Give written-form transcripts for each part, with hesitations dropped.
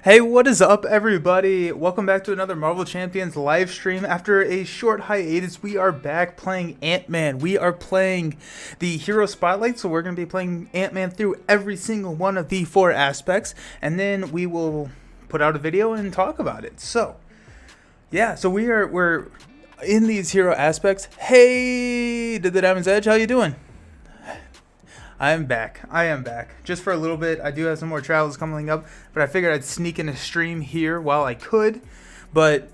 Hey, what is up, everybody? Welcome back to another Marvel Champions live stream. After a short hiatus, we are back playing Ant-Man. We are playing the Hero Spotlight, so we're going to be playing Ant-Man through every single one of the 4 aspects, and then we will put out a video and talk about it. So, yeah, so we're in these hero aspects. Hey, Did the Diamond's Edge, how you doing? I am back. Just for a little bit. I do have some more travels coming up, but I figured I'd sneak in a stream here while I could. But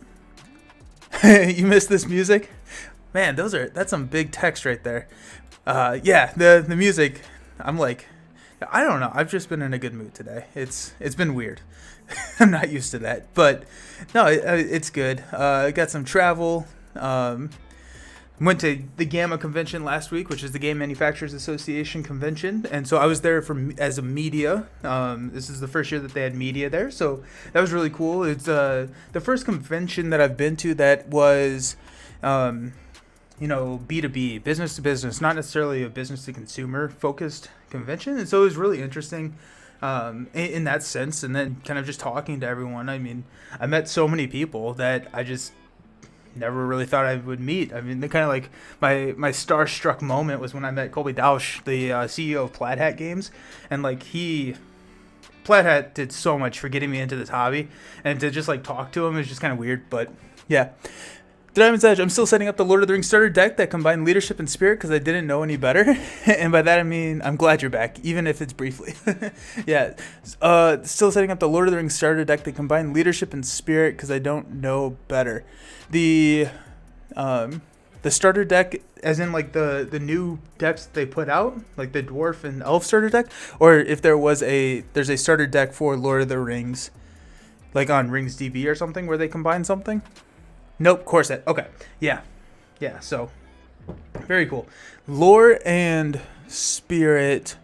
you missed this music? Man, that's some big text right there. Yeah, the music. I'm like, I don't know. I've just been in a good mood today. It's been weird. I'm not used to that, but no, it's good. Got some travel. Went to the Gamma convention last week, which is the Game Manufacturers Association convention, and so I was there as a media. This is the first year that they had media there, so that was really cool. It's the first convention that I've been to that was, B2B, business to business, not necessarily a business to consumer focused convention, and so it was really interesting in that sense. And then kind of just talking to everyone. I mean, I met so many people that I just never really thought I would meet. I mean, the kind of like my starstruck moment was when I met Colby Dausch, the CEO of Plaid Hat Games, and like Plaid Hat did so much for getting me into this hobby, and to just like talk to him is just kind of weird. But yeah, the Diamond's Edge. I'm still setting up the Lord of the Rings starter deck that combined leadership and spirit because I didn't know any better, and by that I mean I'm glad you're back, even if it's briefly. Yeah, still setting up the Lord of the Rings starter deck that combined leadership and spirit because I don't know better. The starter deck, as in like the new decks they put out, like the dwarf and elf starter deck, or if there's a starter deck for Lord of the Rings, like on Rings DB or something, where they combine something. Nope, core set. Okay, yeah. So very cool. Lore and spirit,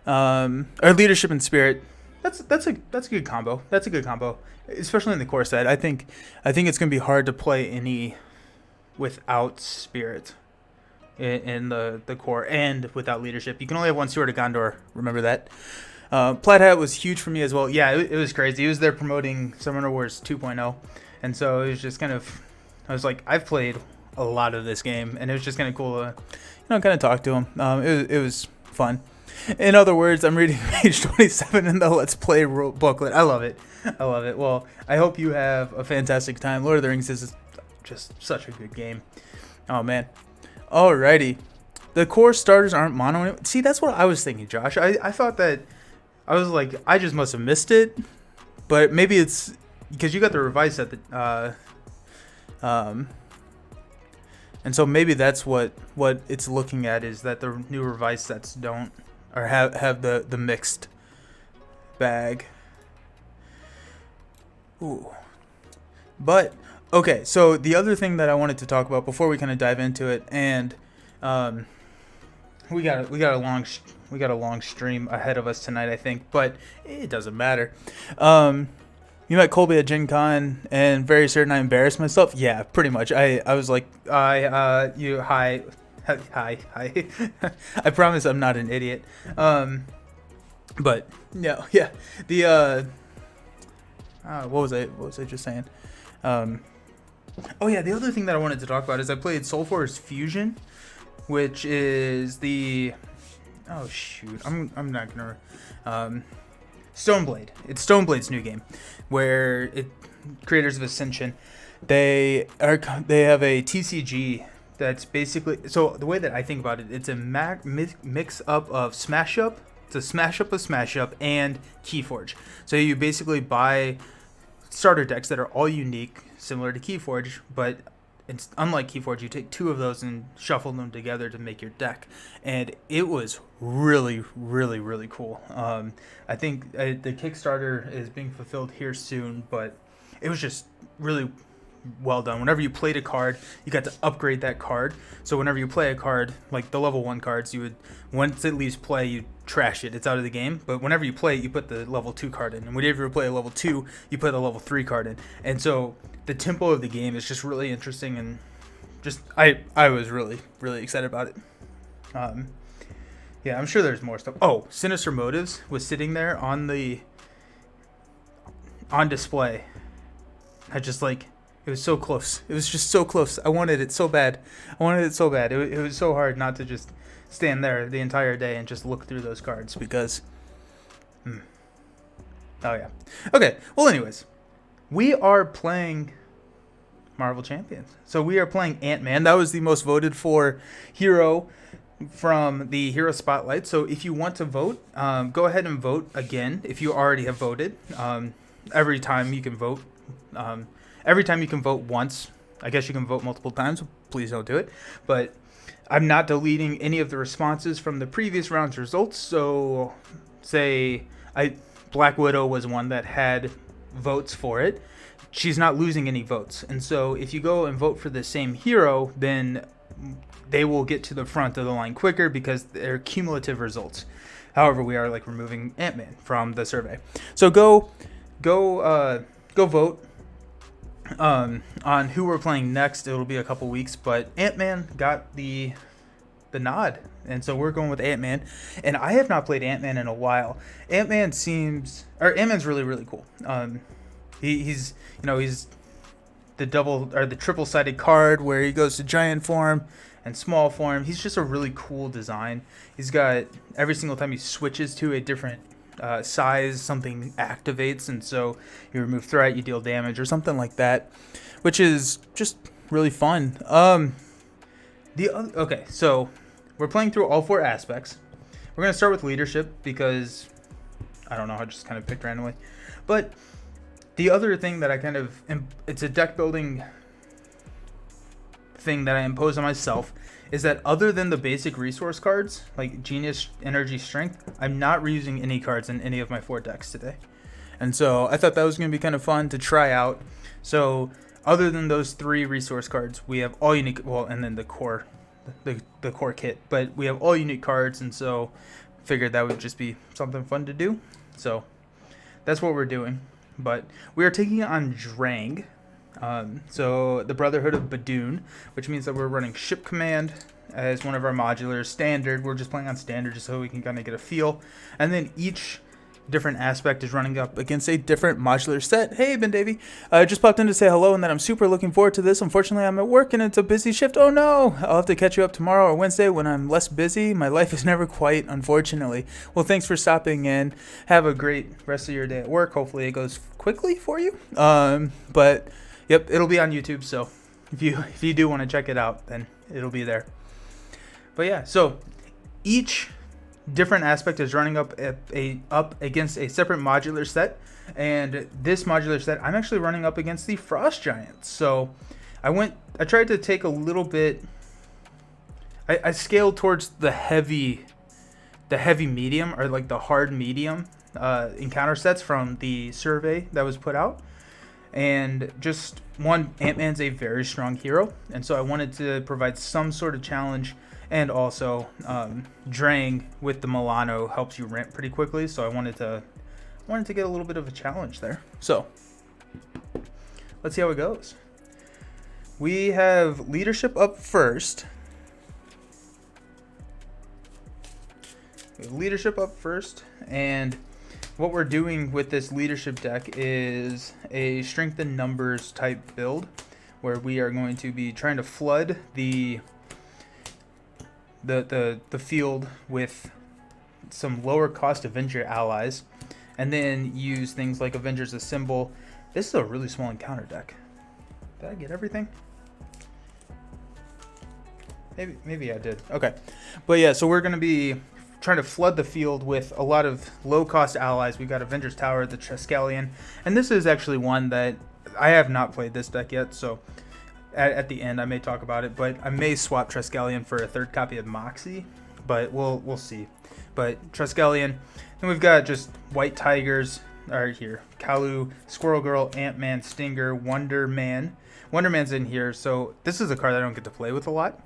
or leadership and spirit. That's a good combo. That's a good combo, especially in the core set. I think it's gonna be hard to play any without spirit in the core and without leadership. You can only have one Sword of Gondor. Remember that. Plaid Hat was huge for me as well. Yeah, it was crazy. It was there promoting Summoner Wars 2.0, and so it was just kind of. I was like, I've played a lot of this game, and it was just kind of cool to, kind of talk to him. It was fun. In other words, I'm reading page 27 in the Let's Play booklet. I love it. Well, I hope you have a fantastic time. Lord of the Rings is just such a good game. Oh, man. Alrighty. The core starters aren't mono. See, that's what I was thinking, Josh. I thought that, I was like, I just must have missed it. But maybe it's because you got the revised set that, and so maybe that's what it's looking at, is that the new revised sets don't, or have the mixed bag. Ooh. But okay, so the other thing that I wanted to talk about before we kind of dive into it, and we got a long stream ahead of us tonight, I think, but it doesn't matter. You met Colby at Gen Con, and very certain I embarrassed myself. Yeah, pretty much. I was like, hi. I promise I'm not an idiot. But no, yeah. The what was I just saying? Oh yeah, the other thing that I wanted to talk about is I played Soul Force Fusion, which is the I'm not gonna Stoneblade. It's Stoneblade's new game, where creators of Ascension, they have a TCG that's basically, so the way that I think about it, it's a mix up of Smash Up. It's a Smash Up of Smash Up and Keyforge. So you basically buy starter decks that are all unique, similar to Keyforge, but it's unlike Keyforge. You take 2 of those and shuffle them together to make your deck, and it was really, really, really cool. I think the Kickstarter is being fulfilled here soon, but it was just really well done. Whenever you played a card, you got to upgrade that card. So whenever you play a card, like the level 1 cards, you would, once it leaves play, you trash it. It's out of the game. But whenever you play it, you put the level 2 card in. And whenever you play a level 2, you put a level 3 card in. And so the tempo of the game is just really interesting, and just I was really, really excited about it. Yeah, I'm sure there's more stuff. Oh, Sinister Motives was sitting there on the on display. It was so close. It was just so close. I wanted it so bad. It was so hard not to just stand there the entire day and just look through those cards because. Oh, yeah. Okay. Well, anyways, we are playing Marvel Champions. So we are playing Ant-Man. That was the most voted for hero from the Hero Spotlight. So if you want to vote, go ahead and vote again if you already have voted. Every time you can vote. Every time you can vote once. I guess you can vote multiple times. Please don't do it. But I'm not deleting any of the responses from the previous round's results. So say Black Widow was one that had votes for it. She's not losing any votes. And so if you go and vote for the same hero, then they will get to the front of the line quicker because they're cumulative results. However, we are removing Ant-Man from the survey. So go vote on who we're playing next. It'll be a couple weeks, but Ant-Man got the nod, and so we're going with Ant-Man. And I have not played Ant-Man in a while. Ant-Man's really, really cool. He's the triple-sided card where he goes to giant form and small form. He's just a really cool design. He's got every single time he switches to a different size, something activates, and so you remove threat, you deal damage, or something like that, which is just really fun. Okay, so we're playing through all 4 aspects. We're gonna start with leadership because I don't know, I just kind of picked randomly. But the other thing that it's a deck building thing that I impose on myself is that other than the basic resource cards like Genius, Energy, Strength, I'm not reusing any cards in any of my 4 decks today. And so I thought that was going to be kind of fun to try out. So other than those 3 resource cards, we have all unique, and then the core kit, but we have all unique cards, and so figured that would just be something fun to do. So that's what we're doing. But we are taking on Drang. So the Brotherhood of Badoon, which means that we're running Ship Command as one of our modulars. Standard, we're just playing on standard just so we can kind of get a feel. And then each different aspect is running up against a different modular set. Hey, Ben Davey. I just popped in to say hello and that I'm super looking forward to this. Unfortunately, I'm at work and it's a busy shift. Oh no! I'll have to catch you up tomorrow or Wednesday when I'm less busy. My life is never quite, unfortunately. Well, thanks for stopping in. Have a great rest of your day at work. Hopefully it goes quickly for you. But yep, it'll be on YouTube, so if you do want to check it out, then it'll be there. But yeah, so each different aspect is running up against a separate modular set, and this modular set I'm actually running up against the Frost Giants. So I tried to take a little bit. I scaled towards the heavy medium, or the hard medium encounter sets from the survey that was put out. And just one, Ant-Man's a very strong hero, and so I wanted to provide some sort of challenge. And also, Drang with the Milano helps you ramp pretty quickly, so I wanted to get a little bit of a challenge there. So let's see how it goes. We have leadership up first. And what we're doing with this leadership deck is a strength in numbers type build, where we are going to be trying to flood the field with some lower cost Avenger allies, and then use things like Avengers Assemble. This is a really small encounter deck. Did I get everything? Maybe I did. Okay. But yeah, so we're going to be trying to flood the field with a lot of low cost allies. We've got Avengers Tower, the Triskelion, and this is actually one that I have not played this deck yet, so at the end I may talk about it, but I may swap Triskelion for a 3rd copy of Moxie, but we'll see. But Triskelion, then we've got just White Tigers are here. Kalu, Squirrel Girl, Ant-Man, Stinger, Wonder Man. Wonder Man's in here, so this is a card I don't get to play with a lot.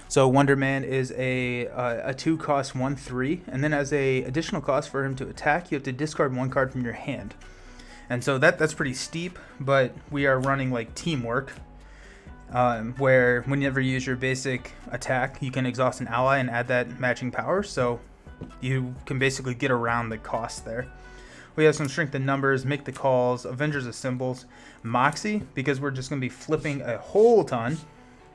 So Wonder Man is a 2 cost 1/3, and then as a additional cost for him to attack, you have to discard 1 card from your hand. And so that's pretty steep, but we are running Teamwork, where whenever you use your basic attack, you can exhaust an ally and add that matching power, so you can basically get around the cost there. We have some strength in numbers, make the calls, Avengers of Symbols, Moxie, because we're just going to be flipping a whole ton,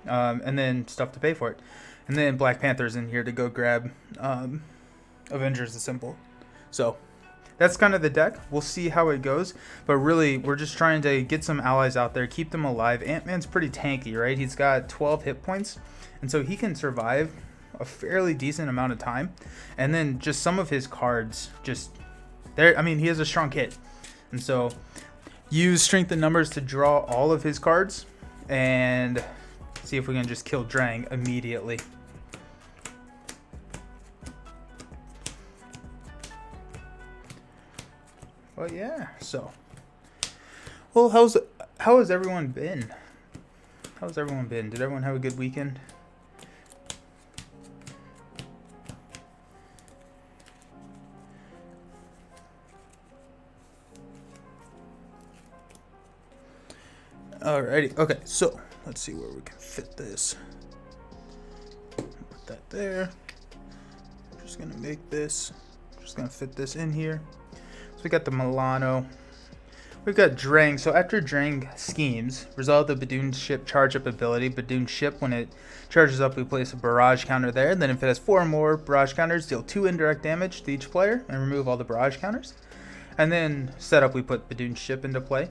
and then stuff to pay for it. And then Black Panther's in here to go grab Avengers of Symbol. So that's kind of the deck. We'll see how it goes. But really, we're just trying to get some allies out there, keep them alive. Ant-Man's pretty tanky, right? He's got 12 hit points, and so he can survive a fairly decent amount of time. And then just some of his cards just there. I mean, he has a strong hit, and so use strength and numbers to draw all of his cards and see if we can just kill Drang immediately. But yeah, so well, how has everyone been? How's everyone been? Did everyone have a good weekend? Alrighty, okay, so let's see where we can fit this. Put that there. I'm just gonna make this, just gonna fit this in here. So we got the Milano. We've got Drang. So after Drang schemes, resolve the Badoon ship charge up ability. Badoon ship, when it charges up, we place a barrage counter there. And then if it has 4 or more barrage counters, deal 2 indirect damage to each player and remove all the barrage counters. And then setup, we put Badoon ship into play.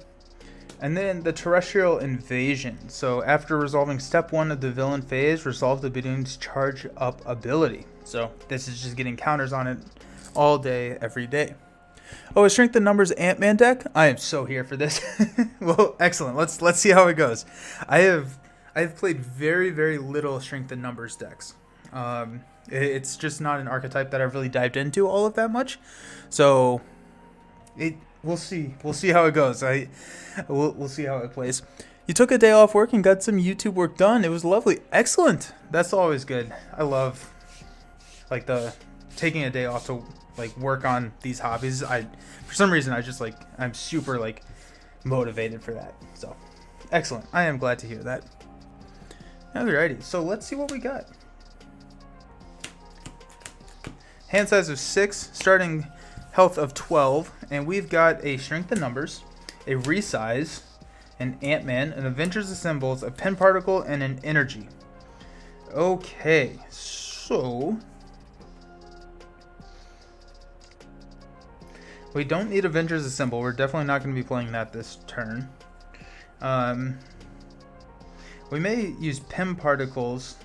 And then the Terrestrial Invasion. So after resolving step 1 of the villain phase, resolve the Badoon's charge up ability. So this is just getting counters on it all day, every day. Oh, a strength in numbers Ant-Man deck. I am so here for this. Well, excellent. Let's see how it goes. I've played very little strength in numbers decks. It's just not an archetype that I've really dived into all of that much. So we'll see how it goes. We'll see how it plays. You took a day off work and got some YouTube work done. It was lovely. Excellent. That's always good. I love like the taking a day off to like work on these hobbies. For some reason I'm super like motivated for that. So excellent. I am glad to hear that. Alrighty, so let's see what we got. Hand size of 6, starting health of 12, and we've got a strength in numbers, a resize, an Ant-Man, an Avengers of Symbols, a pen particle, and an energy. Okay, so we don't need Avengers of Symbol. We're definitely not going to be playing that this turn. We may use Pym Particles.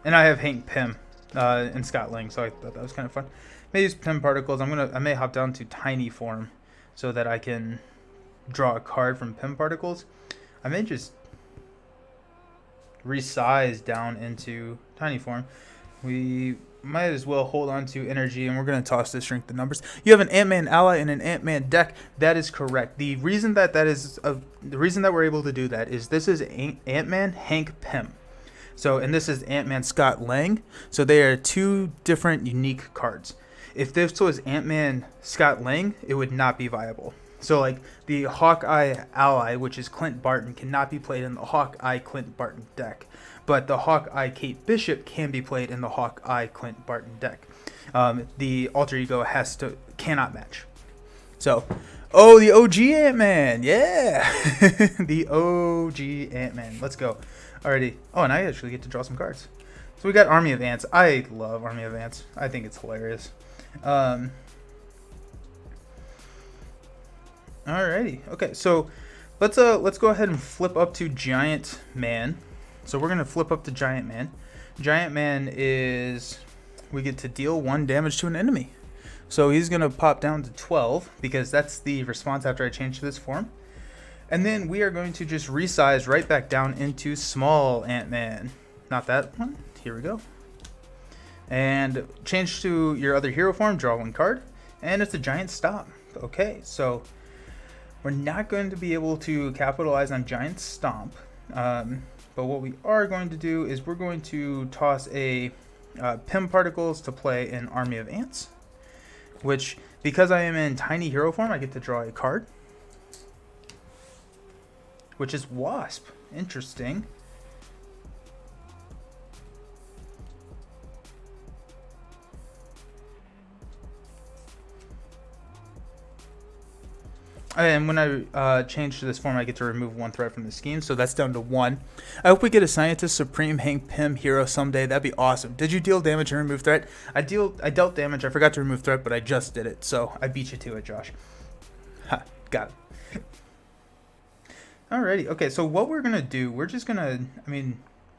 And I have Hank Pym and Scott Lang, so I thought that was kind of fun. May use Pym Particles. I may hop down to Tiny Form so that I can draw a card from Pym Particles. I may just resize down into Tiny Form. We might as well hold on to energy, and we're going to toss this strength the numbers. You have an Ant-Man ally and an Ant-Man deck. That is correct. The reason that we're able to do that is this is Ant-Man Hank Pym. So, and this is Ant-Man Scott Lang. So they are 2 different unique cards. If this was Ant-Man Scott Lang, it would not be viable. So like the Hawkeye ally, which is Clint Barton, cannot be played in the Hawkeye Clint Barton deck. But the Hawkeye Kate Bishop can be played in the Hawkeye Clint Barton deck. The alter ego cannot match. So, oh, the OG Ant-Man, yeah, the OG Ant-Man. Let's go. Alrighty. Oh, and I actually get to draw some cards. So we got Army of Ants. I love Army of Ants. I think it's hilarious. Alrighty. Okay, so let's go ahead and flip up to Giant Man. So we're gonna flip up to Giant Man. Giant Man is, we get to deal 1 damage to an enemy. So he's gonna pop down to 12 because that's the response after I change to this form. And then we are going to just resize right back down into Small Ant-Man. Not that one. Here we go. And change to your other hero form, draw 1 card, and it's a giant stomp. Okay, so we're not going to be able to capitalize on giant stomp. But what we are going to do is we're going to toss a Pym Particles to play an Army of Ants, which, because I am in tiny hero form, I get to draw a card, which is Wasp. Interesting. And when I change to this form, I get to remove 1 threat from the scheme, so that's down to 1. I hope we get a Scientist, Supreme, Hank Pym hero someday. That'd be awesome. Did you deal damage and remove threat? I dealt damage. I forgot to remove threat, but I just did it, so I beat you to it, Josh. Ha, got it. Alrighty. Okay, so what we're gonna do? We're just gonna.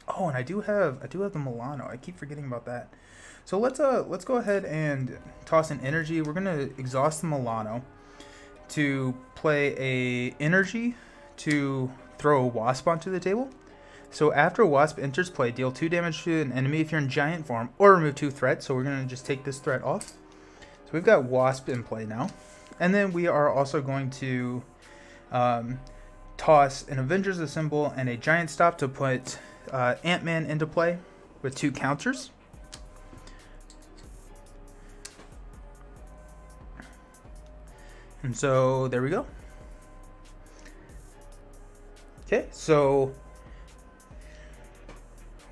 Oh, and I do have the Milano. I keep forgetting about that. So let's go ahead and toss an energy. We're gonna exhaust the Milano to play a energy to throw a wasp onto the table. So after a wasp enters play, deal 2 damage to an enemy if you're in giant form, or remove 2 threats. So we're gonna just take this threat off. So we've got wasp in play now, and then we are also going to toss an Avengers symbol and a giant stop to put Ant-Man into play with 2 counters. And so there we go. Okay, so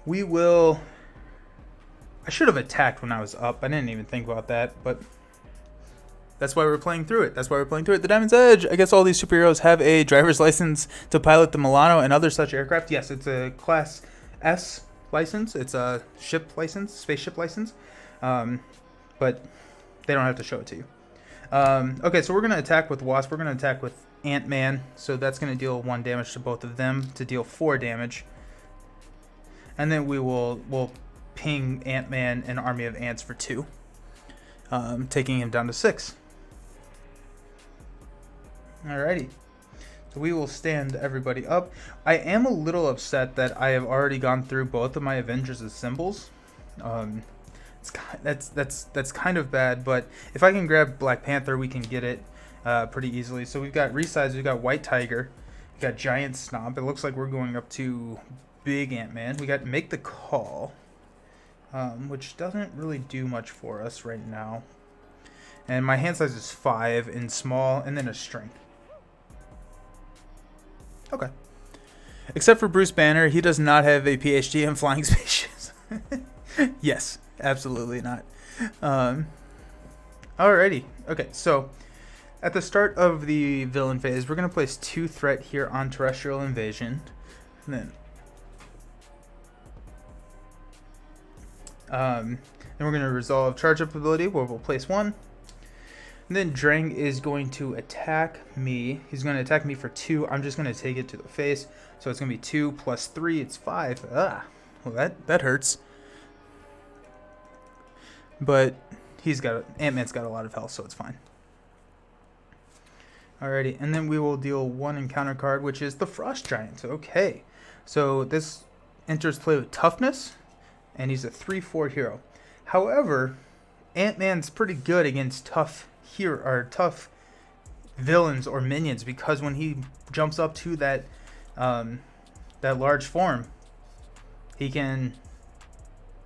we will. I should have attacked when I was up. I didn't even think about that, but that's why we're playing through it. The Diamond's Edge. I guess all these superheroes have a driver's license to pilot the Milano and other such aircraft. Yes, it's a Class S license. It's a ship license, spaceship license, but they don't have to show it to you. Okay, so we're going to attack with Wasp. We're going to attack with Ant-Man. So that's going to deal 1 damage to both of them to deal 4 damage. And then we'll ping Ant-Man an army of ants for 2, taking him down to 6. Alrighty. So we will stand everybody up. I am a little upset that I have already gone through both of my Avengers' symbols. That's kind of bad, but if I can grab Black Panther, we can get it pretty easily. So we've got resize, we've got White Tiger, we've got Giant Stomp. It looks like we're going up to Big Ant-Man. We got Make the Call, which doesn't really do much for us right now. And my hand size is 5 in small, and then a strength. Okay. Except for Bruce Banner, he does not have a PhD in flying spaceships. Yes. Absolutely not. Alrighty. Okay, so at the start of the villain phase, we're going to place 2 threat here on Terrestrial Invasion. And then we're going to resolve charge up ability, where we'll place 1. And then Drang is going to attack me. He's going to attack me for 2. I'm just going to take it to the face. So it's going to be 2 plus 3. It's 5. Ah, well, that hurts. But Ant-Man's got a lot of health, so it's fine. Alrighty, and then we will deal 1 encounter card, which is the Frost Giant. Okay, so this enters play with toughness, and he's a 3/4 hero. However, Ant-Man's pretty good against tough villains or minions, because when he jumps up to that large form, he can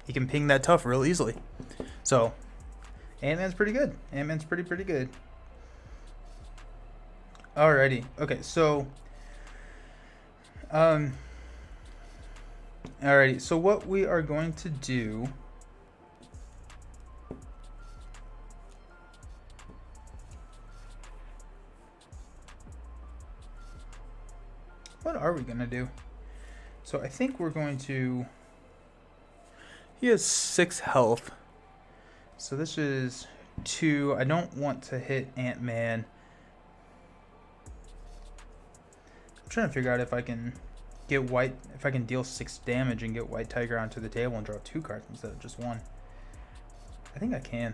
ping that tough real easily. So, Ant-Man's pretty good. Ant-Man's pretty good. Alrighty. Okay, so alrighty. So what we are going to do, what are we going to do? So I think we're going to, he has 6 health. So this is 2. I don't want to hit Ant-Man. I'm trying to figure out if I can deal 6 damage and get White Tiger onto the table and draw 2 cards instead of just 1. I think I can.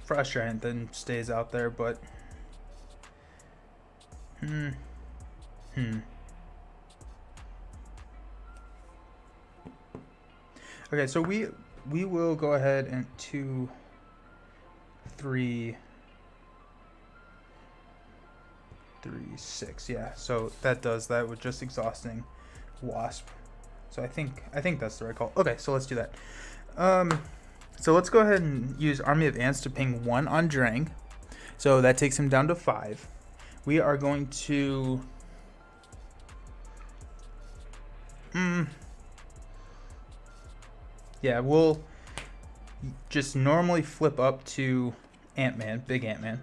Frost Giant then stays out there, but Okay, so we will go ahead and 2, 3, 6. Yeah, so that does that with just exhausting Wasp. So I think that's the right call. Okay, so let's do that. So let's go ahead and use Army of Ants to ping 1 on Drang. So that takes him down to 5. We are going to yeah, we'll just normally flip up to Ant-Man, big Ant-Man.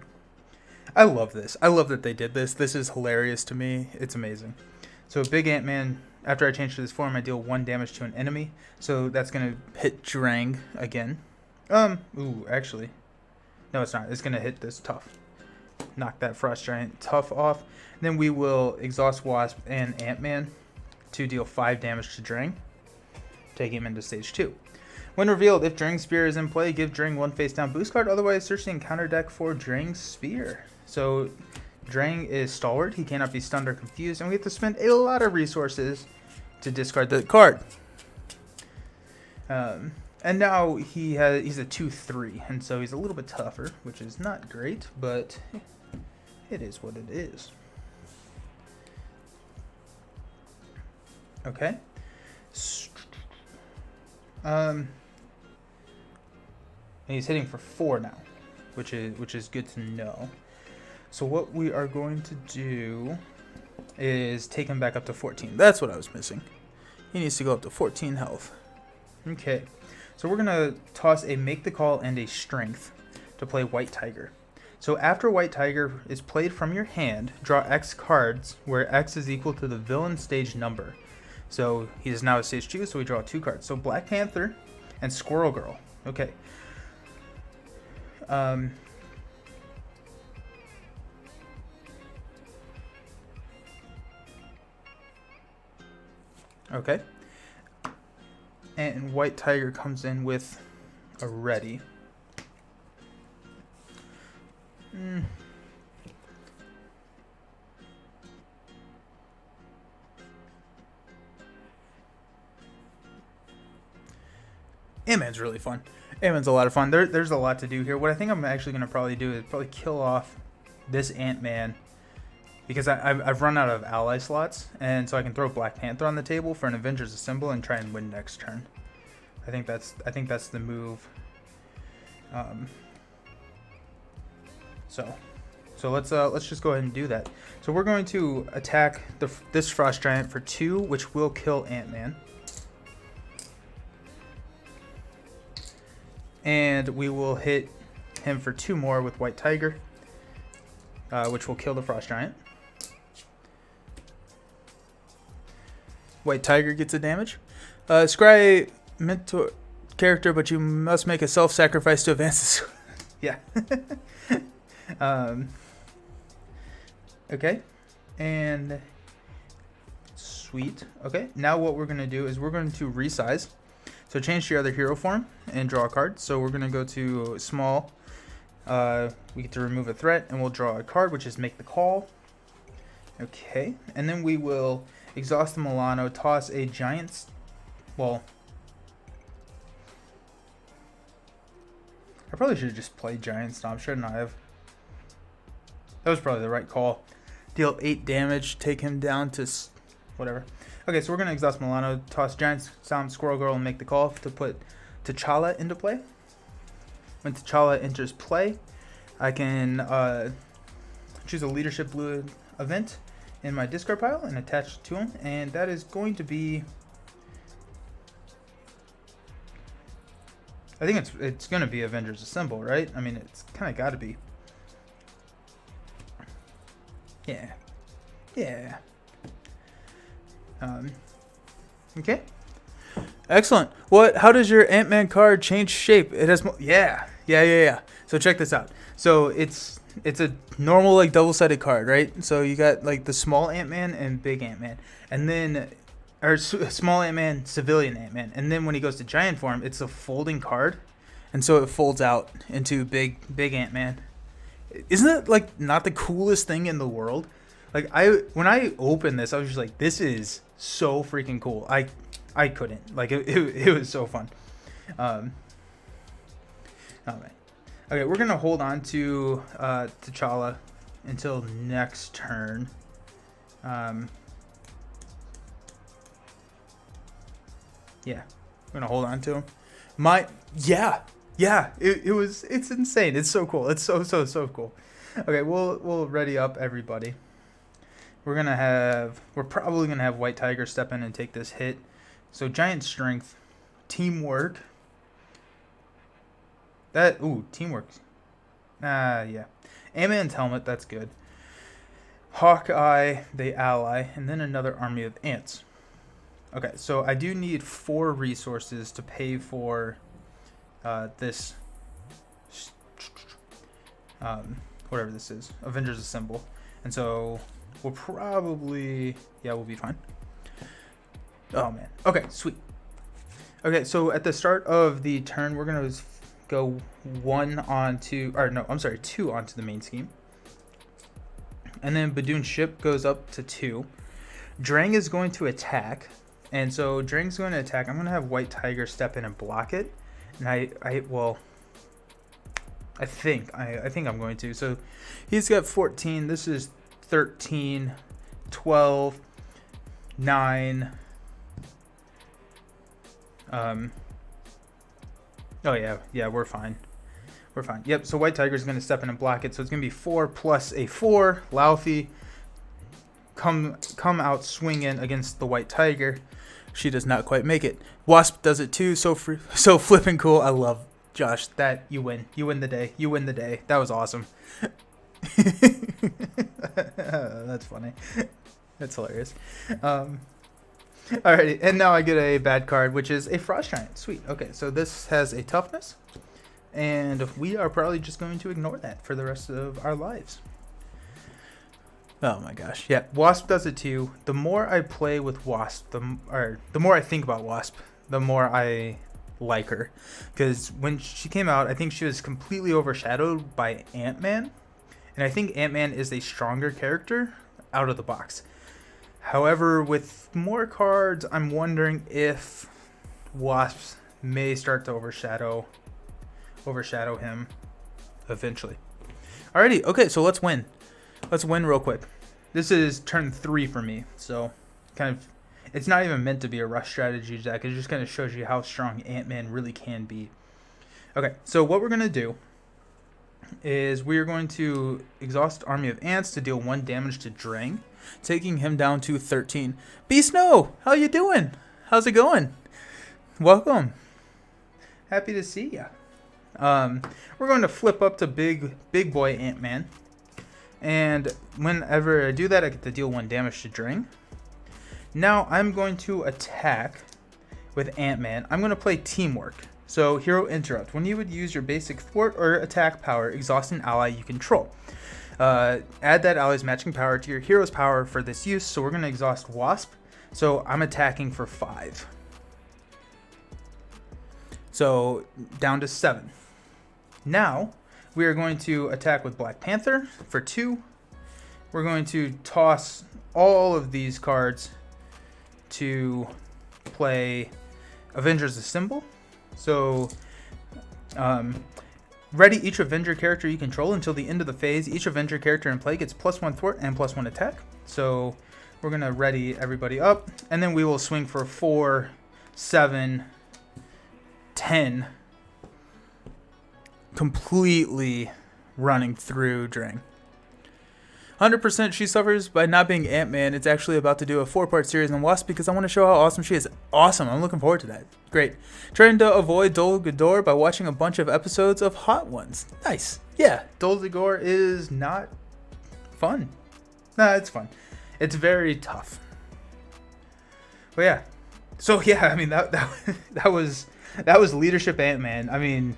I love this. I love that they did this. This is hilarious to me. It's amazing. So big Ant-Man, after I change to this form, I deal 1 damage to an enemy. So that's going to hit Drang again. Actually. No, it's not. It's going to hit this Tough. Knock that Frost Giant Tough off. And then we will Exhaust Wasp and Ant-Man to deal 5 damage to Drang, taking him into stage 2. When revealed, if Drang's Spear is in play, give Drang 1 face down boost card. Otherwise, search the encounter deck for Drang's Spear. So Drang is stalwart. He cannot be stunned or confused, and we have to spend a lot of resources to discard the card. And now he's a 2/3, and so he's a little bit tougher, which is not great, but it is what it is. Okay. And he's hitting for 4 now, which is good to know. So what we are going to do is take him back up to 14. That's what I was missing. He needs to go up to 14 health. Okay. So we're going to toss a Make the Call and a Strength to play White Tiger. So after White Tiger is played from your hand, draw X cards, where X is equal to the villain stage number. So he is now at stage 2, so we draw 2 cards. So Black Panther and Squirrel Girl. Okay. Okay. And White Tiger comes in with a ready. Ant-Man's really fun. Ant-Man's a lot of fun. There's a lot to do here. What I think I'm actually going to probably do is probably kill off this Ant-Man, because I've run out of ally slots, and so I can throw Black Panther on the table for an Avengers Assemble and try and win next turn. I think that's the move. So let's just go ahead and do that. So we're going to attack this Frost Giant for 2, which will kill Ant-Man. And we will hit him for 2 more with White Tiger, which will kill the Frost Giant. White Tiger gets a damage. Scry mentor character, but you must make a self-sacrifice to advance this. Yeah. Okay. And sweet. Okay. Now what we're going to do is we're going to resize. So change to your other hero form and draw a card. So we're going to go to small. We get to remove a threat, and we'll draw a card, which is Make the Call. Okay. And then we will exhaust the Milano, toss a giant. Well, I probably should have just played Giant Stomp, shouldn't I have? That was probably the right call. Deal 8 damage, take him down to whatever. Okay, so we're going to exhaust Milano, toss Giant Stomp, Squirrel Girl, and Make the Call to put T'Challa into play. When T'Challa enters play, I can choose a Leadership Blue event in my discard pile and attach it to him. And that is going to be... I think it's going to be Avengers Assemble, right? I mean, it's kind of got to be. Yeah. Yeah. Okay. Excellent. How does your Ant-Man card change shape? It has yeah. So check this out. So it's a normal like double-sided card, right? So you got like the small Ant-Man and big Ant-Man, and then small Ant-Man, civilian Ant-Man, and then when he goes to giant form, it's a folding card, and so it folds out into big Ant-Man. Isn't that like not the coolest thing in the world? Like when I opened this, I was just like, this is so freaking cool. I couldn't. Like it was so fun. Oh man. Okay, we're gonna hold on to T'Challa until next turn. Yeah, we're gonna hold on to him. It's insane. It's so cool. It's so cool. Okay, we'll ready up everybody. We're probably gonna have White Tiger step in and take this hit. So Giant Strength, Teamwork. Teamwork. Yeah. Ant-Man's helmet, that's good. Hawkeye, the ally, and then another army of ants. Okay, so I do need 4 resources to pay for this, whatever this is, Avengers Assemble. And so we'll probably, we'll be fine. Oh man. Okay, sweet. Okay, so at the start of the turn, we're going to go 2 onto the main scheme. And then Badoon's ship goes up to 2. Drang is going to attack. And so Drang's going to attack. I'm going to have White Tiger step in and block it. And I think I'm going to. So he's got 14. This is 13, 12, 9. Oh yeah, we're fine. We're fine. Yep, so White Tiger's going to step in and block it. So it's going to be 4 plus a 4. Laufey come out swinging against the White Tiger. She does not quite make it. Wasp does it too. So flipping cool. I love Josh. That you win. You win the day. You win the day. That was awesome. That's funny. That's hilarious. Alrighty, and now I get a bad card, which is a Frost Giant. Sweet. Okay, so this has a toughness, and we are probably just going to ignore that for the rest of our lives. Oh my gosh. Yeah, Wasp does it too. The more I play with Wasp, the more I think about Wasp, the more I like her. Because when she came out, I think she was completely overshadowed by Ant-Man. And I think Ant-Man is a stronger character out of the box. However, with more cards, I'm wondering if Wasps may start to overshadow him eventually. Alrighty, okay, so let's win. Let's win real quick. This is turn 3 for me, so it's not even meant to be a rush strategy deck. It just kind of shows you how strong Ant-Man really can be. Okay, so what we're going to do is we're going to exhaust Army of Ants to deal 1 damage to Drang, taking him down to 13. B-Snow, how you doing? How's it going? Welcome. Happy to see ya. We're going to flip up to big boy Ant-Man. And whenever I do that, I get to deal 1 damage to Drang. Now I'm going to attack with Ant-Man. I'm going to play Teamwork. So Hero Interrupt. When you would use your basic thwart or attack power, exhaust an ally you control. Add that ally's matching power to your hero's power for this use. So we're going to exhaust Wasp. So I'm attacking for 5. So down to 7. Now we are going to attack with Black Panther for 2. We're going to toss all of these cards to play Avengers Assemble. So ready each Avenger character you control until the end of the phase. Each Avenger character in play gets +1 thwart and +1 attack. So we're going to ready everybody up. And then we will swing for 4, 7, 10. Completely running through Drang. 100% she suffers by not being Ant-Man. It's actually about to do a 4-part series on Wasp because I want to show how awesome she is. Awesome. I'm looking forward to that. Great. Trying to avoid Dol Guldur by watching a bunch of episodes of Hot Ones. Nice. Yeah, Dol Guldur is not fun. Nah, it's fun. It's very tough. But yeah. So yeah, I mean that was leadership Ant-Man. I mean,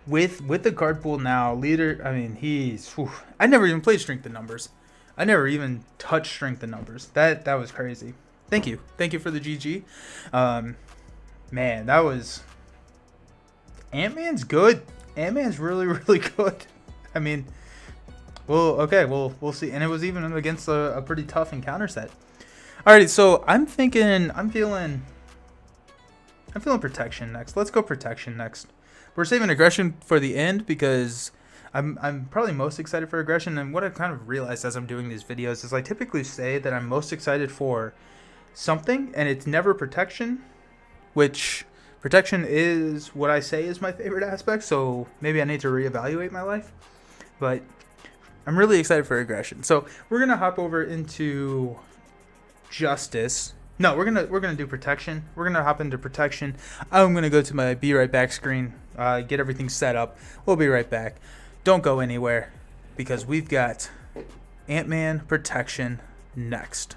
with the card pool now, I never even played Strength in Numbers. I never even touched Strength in Numbers. That was crazy. Thank you for the GG. Man, that was... Ant-Man's good. Ant-Man's really, really good. I mean, we'll see. And it was even against a pretty tough encounter set. Alrighty, so I'm feeling Protection next. Let's go Protection next. We're saving Aggression for the end because I'm probably most excited for Aggression. And what I've kind of realized as I'm doing these videos is I typically say that I'm most excited for something, and it's never Protection, which Protection is what I say is my favorite aspect. So maybe I need to reevaluate my life. But I'm really excited for Aggression. So we're gonna hop over into Justice. No, we're gonna do Protection. We're gonna hop into Protection. I'm gonna go to my Be Right Back screen get everything set up. We'll be right back. Don't go anywhere, because we've got Ant-Man Protection next.